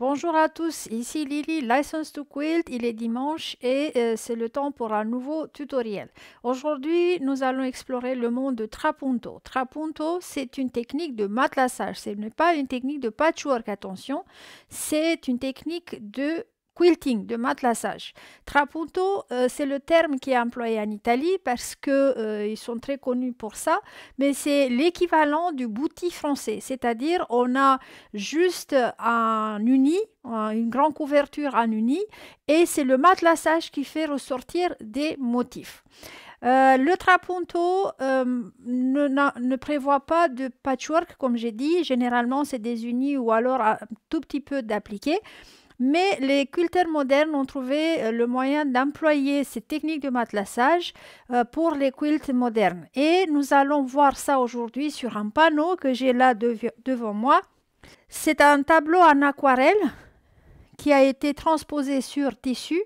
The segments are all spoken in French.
Bonjour à tous, ici Lily, License to Quilt, il est dimanche et c'est le temps pour un nouveau tutoriel. Aujourd'hui, nous allons explorer le monde de trapunto. Trapunto, c'est une technique de matelassage, ce n'est pas une technique de patchwork, attention, c'est une technique de quilting, de matelassage. Trapunto, c'est le terme qui est employé en Italie parce qu'ils sont très connus pour ça, mais c'est l'équivalent du bouti français, c'est-à-dire on a juste un uni, une grande couverture en uni, et c'est le matelassage qui fait ressortir des motifs. Le trapunto ne prévoit pas de patchwork, comme j'ai dit. Généralement, c'est des unis ou alors un tout petit peu d'appliqué. Mais les quilters modernes ont trouvé le moyen d'employer ces techniques de matelassage pour les quilts modernes. Et nous allons voir ça aujourd'hui sur un panneau que j'ai là devant moi. C'est un tableau en aquarelle qui a été transposé sur tissu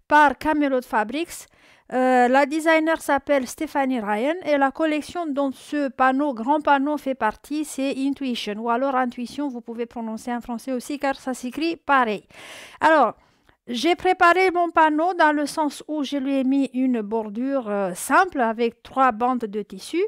par Camelot Fabrics. La designer s'appelle Stephanie Ryan et la collection dont ce panneau, grand panneau, fait partie, c'est Intuition, ou alors Intuition, vous pouvez prononcer en français aussi car ça s'écrit pareil. Alors, j'ai préparé mon panneau dans le sens où je lui ai mis une bordure simple avec 3 bandes de tissu.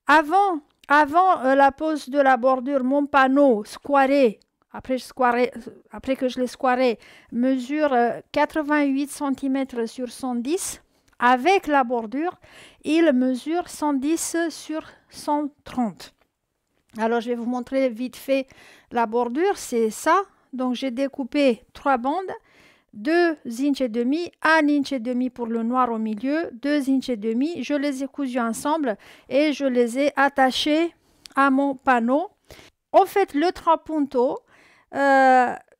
Avant la pose de la bordure, mon panneau squaré, après que je l'ai squaré, mesure 88 cm sur 110. Avec la bordure, il mesure 110 sur 130. Alors, je vais vous montrer vite fait la bordure, c'est ça. Donc, j'ai découpé 3 bandes, 2 inches et demi, 1 inch et demi pour le noir au milieu, 2 inches et demi. Je les ai cousus ensemble et je les ai attachés à mon panneau. En fait, le trapunto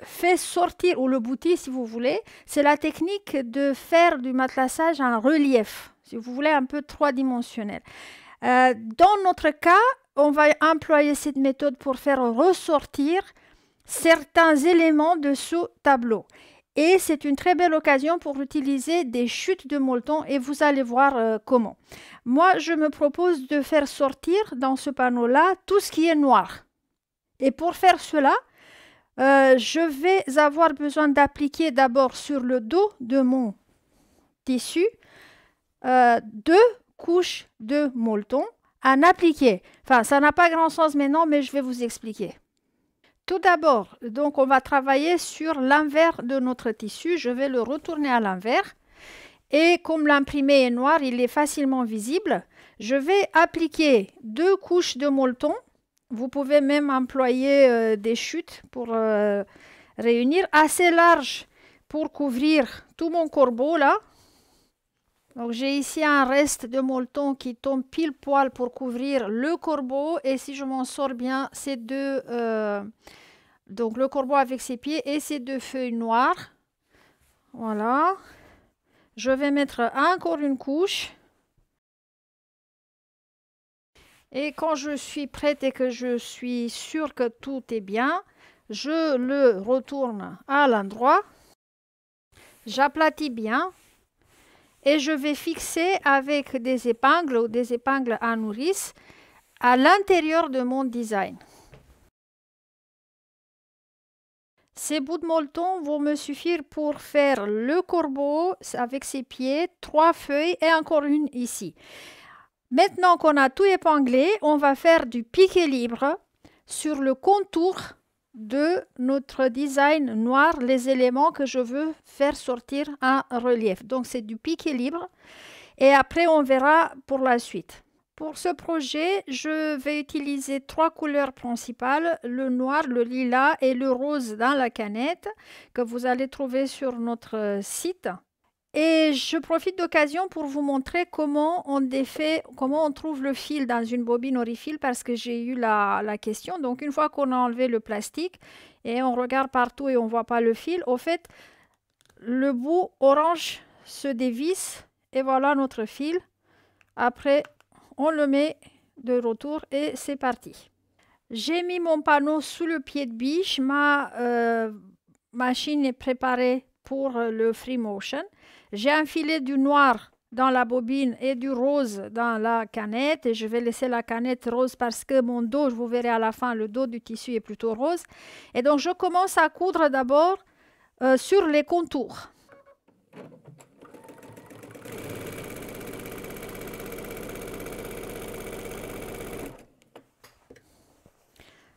fait sortir, ou le bouti si vous voulez, c'est la technique de faire du matelassage en relief, si vous voulez, un peu 3-dimensionnel. Dans notre cas, on va employer cette méthode pour faire ressortir certains éléments de ce tableau. Et c'est une très belle occasion pour utiliser des chutes de molleton et vous allez voir comment. Moi, je me propose de faire sortir dans ce panneau-là tout ce qui est noir. Et pour faire cela, je vais avoir besoin d'appliquer d'abord sur le dos de mon tissu 2 couches de molleton en appliquer. Enfin, ça n'a pas grand sens maintenant, mais je vais vous expliquer. Tout d'abord, donc on va travailler sur l'envers de notre tissu. Je vais le retourner à l'envers. Et comme l'imprimé est noir, il est facilement visible. Je vais appliquer 2 couches de molleton. Vous pouvez même employer des chutes pour réunir assez large pour couvrir tout mon corbeau là. Donc j'ai ici un reste de molleton qui tombe pile poil pour couvrir le corbeau et si je m'en sors bien, ces deux, donc le corbeau avec ses pieds et ces 2 feuilles noires. Voilà. Je vais mettre encore une couche. Et quand je suis prête et que je suis sûre que tout est bien, je le retourne à l'endroit. J'aplatis bien. Et je vais fixer avec des épingles ou des épingles à nourrice à l'intérieur de mon design. Ces bouts de molleton vont me suffire pour faire le corbeau avec ses pieds, 3 feuilles et encore une ici. Maintenant qu'on a tout épinglé, on va faire du piqué libre sur le contour de notre design noir, les éléments que je veux faire sortir en relief. Donc c'est du piqué libre et après on verra pour la suite. Pour ce projet, je vais utiliser 3 couleurs principales, le noir, le lilas et le rose dans la canette que vous allez trouver sur notre site. Et je profite d'occasion pour vous montrer comment on défait, comment on trouve le fil dans une bobine orifil parce que j'ai eu la question. Donc une fois qu'on a enlevé le plastique et on regarde partout et on ne voit pas le fil, au fait, le bout orange se dévisse et voilà notre fil. Après, on le met de retour et c'est parti. J'ai mis mon panneau sous le pied de biche. Ma machine est préparée pour le free motion. J'ai enfilé du noir dans la bobine et du rose dans la canette. Et je vais laisser la canette rose parce que mon dos, vous verrez à la fin, le dos du tissu est plutôt rose. Et donc, je commence à coudre d'abord sur les contours.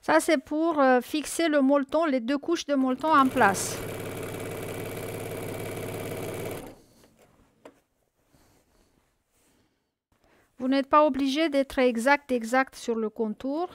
Ça, c'est pour fixer le molleton, les deux couches de molleton en place. Vous n'êtes pas obligé d'être exact sur le contour.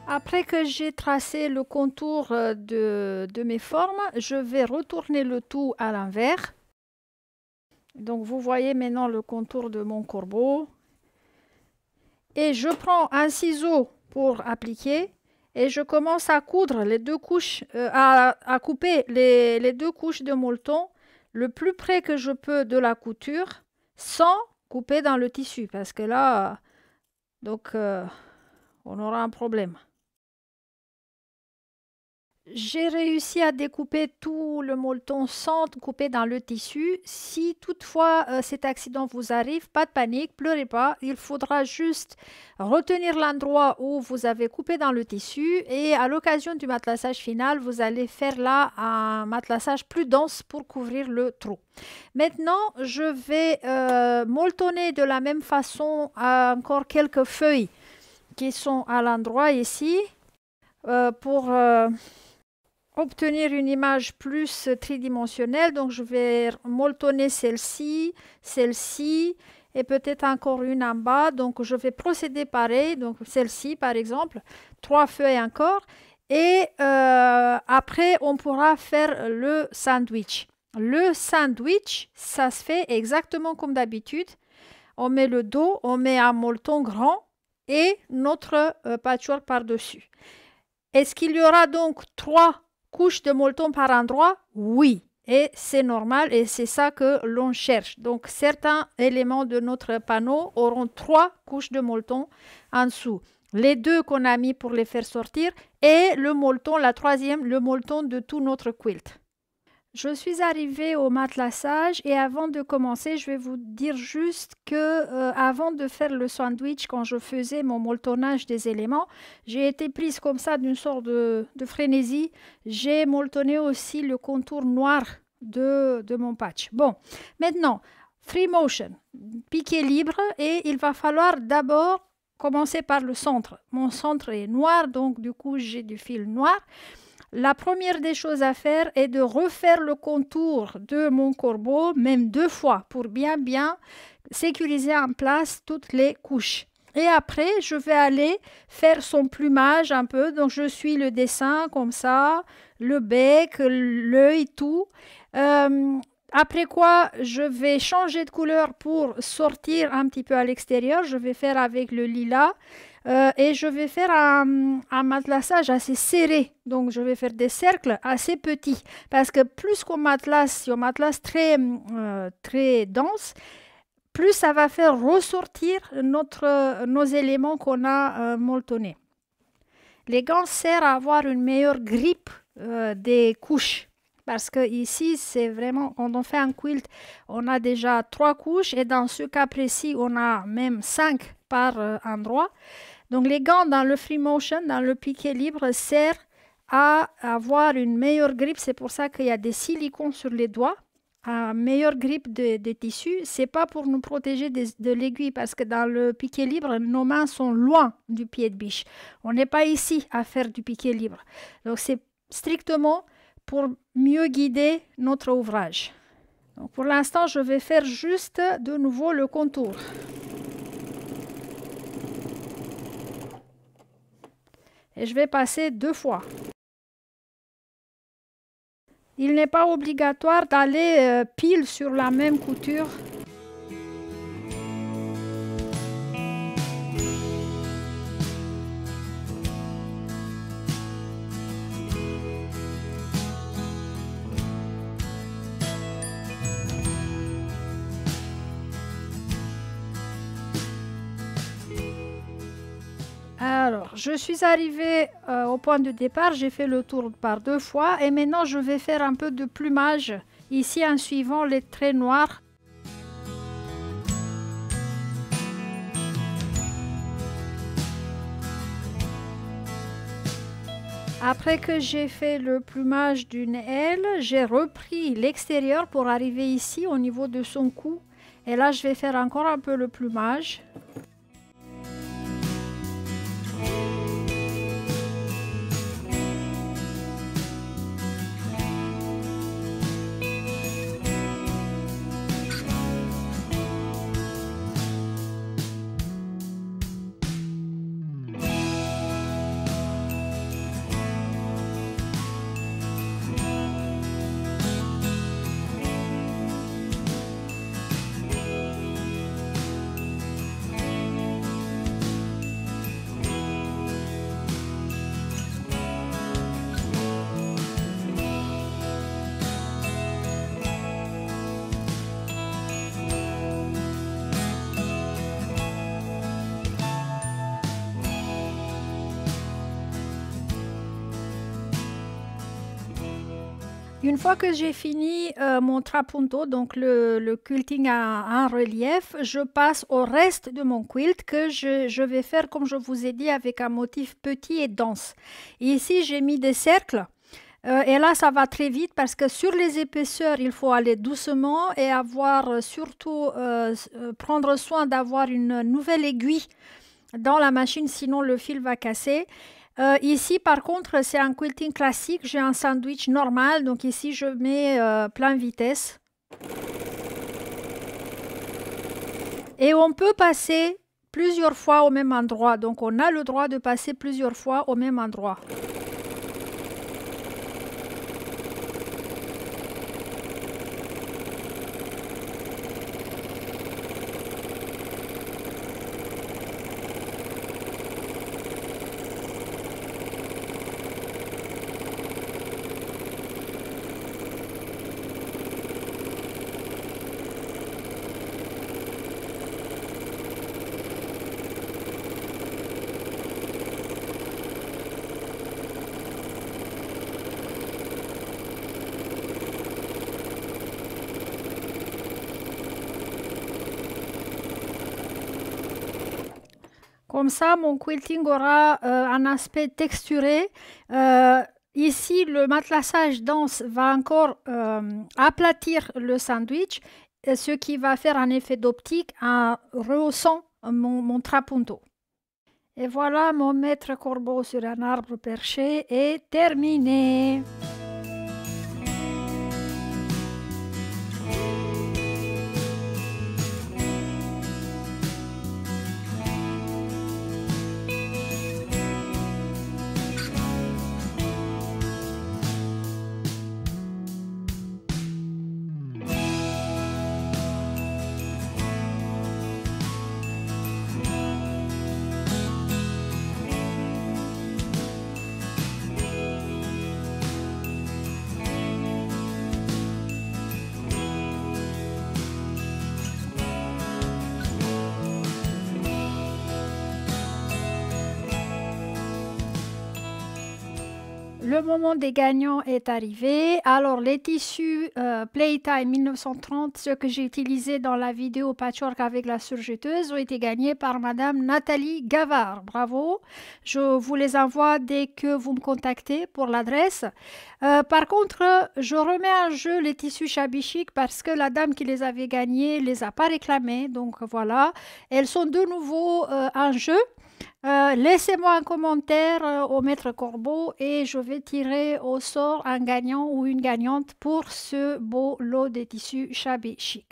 Après que j'ai tracé le contour de mes formes, je vais retourner le tout à l'envers. Donc vous voyez maintenant le contour de mon corbeau. Et je prends un ciseau pour appliquer et je commence à coudre les deux couches, à couper les deux couches de molleton le plus près que je peux de la couture sans couper dans le tissu parce que là, on aura un problème. J'ai réussi à découper tout le molleton sans couper dans le tissu. Si toutefois cet accident vous arrive, pas de panique, pleurez pas. Il faudra juste retenir l'endroit où vous avez coupé dans le tissu et à l'occasion du matelassage final, vous allez faire là un matelassage plus dense pour couvrir le trou. Maintenant, je vais molletonner de la même façon encore quelques feuilles qui sont à l'endroit ici pour obtenir une image plus tridimensionnelle. Donc je vais molletonner celle-ci, celle-ci et peut-être encore une en bas. Donc je vais procéder pareil. Donc celle-ci par exemple, 3 feuilles encore. Et après on pourra faire le sandwich. Le sandwich, ça se fait exactement comme d'habitude. On met le dos, on met un molleton grand et notre patchwork par-dessus. Est-ce qu'il y aura donc 3 couches de molleton par endroit? Oui, et c'est normal et c'est ça que l'on cherche. Donc certains éléments de notre panneau auront 3 couches de molleton en dessous. Les 2 qu'on a mis pour les faire sortir et le molleton, la troisième, le molleton de tout notre quilt. Je suis arrivée au matelassage et avant de commencer, je vais vous dire juste que avant de faire le sandwich, quand je faisais mon molletonnage des éléments, j'ai été prise comme ça d'une sorte de frénésie. J'ai molletonné aussi le contour noir de mon patch. Bon, maintenant, free motion, piqué libre et il va falloir d'abord commencer par le centre. Mon centre est noir, donc du coup j'ai du fil noir. La première des choses à faire est de refaire le contour de mon corbeau, même 2 fois, pour bien sécuriser en place toutes les couches. Et après, je vais aller faire son plumage un peu. Donc, je suis le dessin comme ça, le bec, l'œil, tout. Après quoi, je vais changer de couleur pour sortir un petit peu à l'extérieur. Je vais faire avec le lilas. Et je vais faire un matelassage assez serré. Donc, je vais faire des cercles assez petits. Parce que plus qu'on matelasse, si on matelasse très dense, plus ça va faire ressortir nos éléments qu'on a molletonnés. Les gants servent à avoir une meilleure grippe des couches. Parce que ici, c'est vraiment, quand on fait un quilt, on a déjà 3 couches. Et dans ce cas précis, on a même 5 par endroit. Donc les gants dans le free motion, dans le piqué libre, servent à avoir une meilleure grippe. C'est pour ça qu'il y a des silicones sur les doigts. Une meilleure grippe de tissu. Ce n'est pas pour nous protéger de l'aiguille parce que dans le piqué libre, nos mains sont loin du pied de biche. On n'est pas ici à faire du piqué libre. Donc c'est strictement pour mieux guider notre ouvrage. Donc pour l'instant, je vais faire juste de nouveau le contour. Et je vais passer 2 fois. Il n'est pas obligatoire d'aller pile sur la même couture. Alors, je suis arrivée au point de départ, j'ai fait le tour par 2 fois et maintenant je vais faire un peu de plumage ici en suivant les traits noirs. Après que j'ai fait le plumage d'une aile, j'ai repris l'extérieur pour arriver ici au niveau de son cou. Et là, je vais faire encore un peu le plumage. Une fois que j'ai fini mon trapunto, donc le quilting en relief, je passe au reste de mon quilt que je vais faire, comme je vous ai dit, avec un motif petit et dense. Et ici, j'ai mis des cercles. Et là, ça va très vite parce que sur les épaisseurs, il faut aller doucement et avoir surtout prendre soin d'avoir une nouvelle aiguille dans la machine, sinon le fil va casser. Ici, par contre, c'est un quilting classique. J'ai un sandwich normal, donc ici, je mets plein vitesse. Et on peut passer plusieurs fois au même endroit. Donc, on a le droit de passer plusieurs fois au même endroit. Comme ça, mon quilting aura un aspect texturé. Ici, le matelassage dense va encore aplatir le sandwich, ce qui va faire un effet d'optique en rehaussant mon trapunto. Et voilà, mon maître corbeau sur un arbre perché est terminé. Le moment des gagnants est arrivé. Alors, les tissus Playtime 1930, ceux que j'ai utilisés dans la vidéo Patchwork avec la surjeteuse, ont été gagnés par Madame Nathalie Gavard. Bravo! Je vous les envoie dès que vous me contactez pour l'adresse. Par contre, je remets en jeu les tissus Shabby Chic parce que la dame qui les avait gagnés ne les a pas réclamés. Donc voilà, elles sont de nouveau en jeu. Laissez-moi un commentaire au maître Corbeau et je vais tirer au sort un gagnant ou une gagnante pour ce beau lot de tissus Shabby Chic.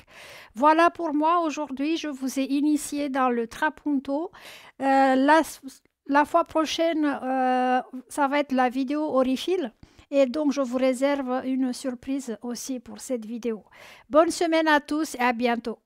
Voilà pour moi aujourd'hui, je vous ai initié dans le trapunto. La fois prochaine, ça va être la vidéo Orifil. Et donc, je vous réserve une surprise aussi pour cette vidéo. Bonne semaine à tous et à bientôt.